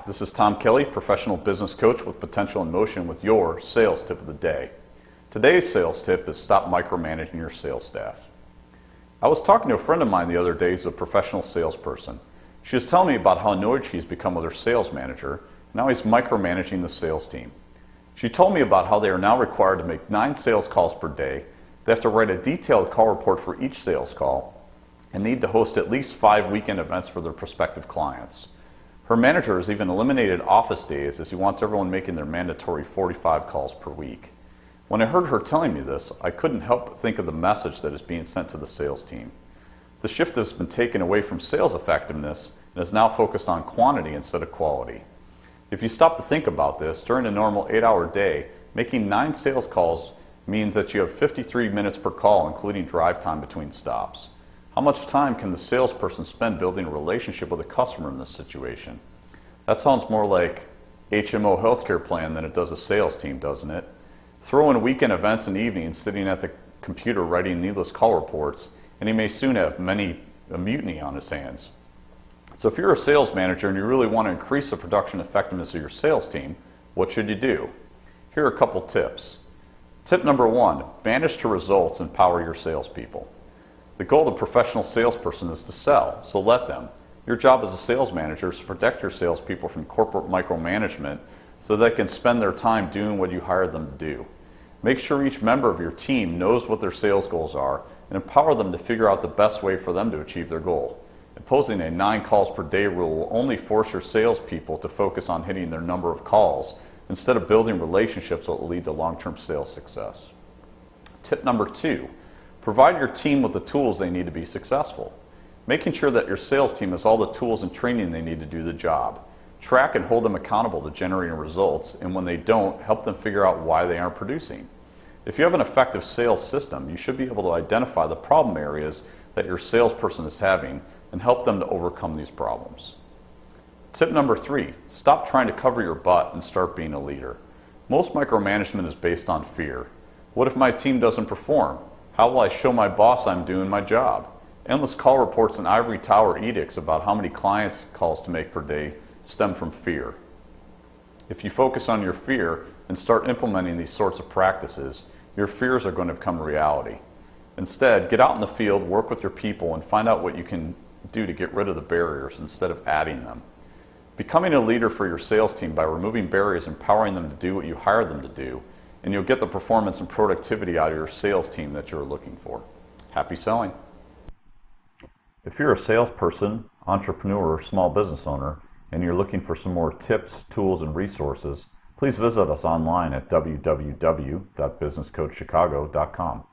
this is Tom Kelly, professional business coach with Potential in Motion with your sales tip of the day. Today's sales tip is stop micromanaging your sales staff. I was talking to a friend of mine the other day who's a professional salesperson. She was telling me about how annoyed she's become with her sales manager, and now he's micromanaging the sales team. She told me about how they are now required to make 9 sales calls per day, they have to write a detailed call report for each sales call, and need to host at least 5 weekend events for their prospective clients. Her manager has even eliminated office days as he wants everyone making their mandatory 45 calls per week. When I heard her telling me this, I couldn't help but think of the message that is being sent to the sales team. The shift has been taken away from sales effectiveness and is now focused on quantity instead of quality. If you stop to think about this, during a normal 8-hour day, making 9 sales calls means that you have 53 minutes per call, including drive time between stops. How much time can the salesperson spend building a relationship with a customer in this situation? That sounds more like HMO healthcare plan than it does a sales team, doesn't it? Throw in weekend events and evenings sitting at the computer writing needless call reports, and he may soon have a mutiny on his hands. So if you're a sales manager and you really want to increase the production effectiveness of your sales team, what should you do? Here are a couple tips. Tip number 1, manage to results and empower your salespeople. The goal of the professional salesperson is to sell, so let them. Your job as a sales manager is to protect your salespeople from corporate micromanagement so they can spend their time doing what you hired them to do. Make sure each member of your team knows what their sales goals are and empower them to figure out the best way for them to achieve their goal. Imposing a 9 calls per day rule will only force your salespeople to focus on hitting their number of calls instead of building relationships that will lead to long-term sales success. Tip number 2. Provide your team with the tools they need to be successful. Making sure that your sales team has all the tools and training they need to do the job. Track and hold them accountable to generating results, and when they don't, help them figure out why they aren't producing. If you have an effective sales system, you should be able to identify the problem areas that your salesperson is having and help them to overcome these problems. Tip number 3, stop trying to cover your butt and start being a leader. Most micromanagement is based on fear. What if my team doesn't perform? How will I show my boss I'm doing my job? Endless call reports and ivory tower edicts about how many clients calls to make per day stem from fear. If you focus on your fear and start implementing these sorts of practices, your fears are going to become reality. Instead, get out in the field, work with your people, and find out what you can do to get rid of the barriers instead of adding them. Becoming a leader for your sales team by removing barriers, empowering them to do what you hired them to do, and you'll get the performance and productivity out of your sales team that you're looking for. Happy selling. If you're a salesperson, entrepreneur, or small business owner, and you're looking for some more tips, tools, and resources, please visit us online at www.businesscoachchicago.com.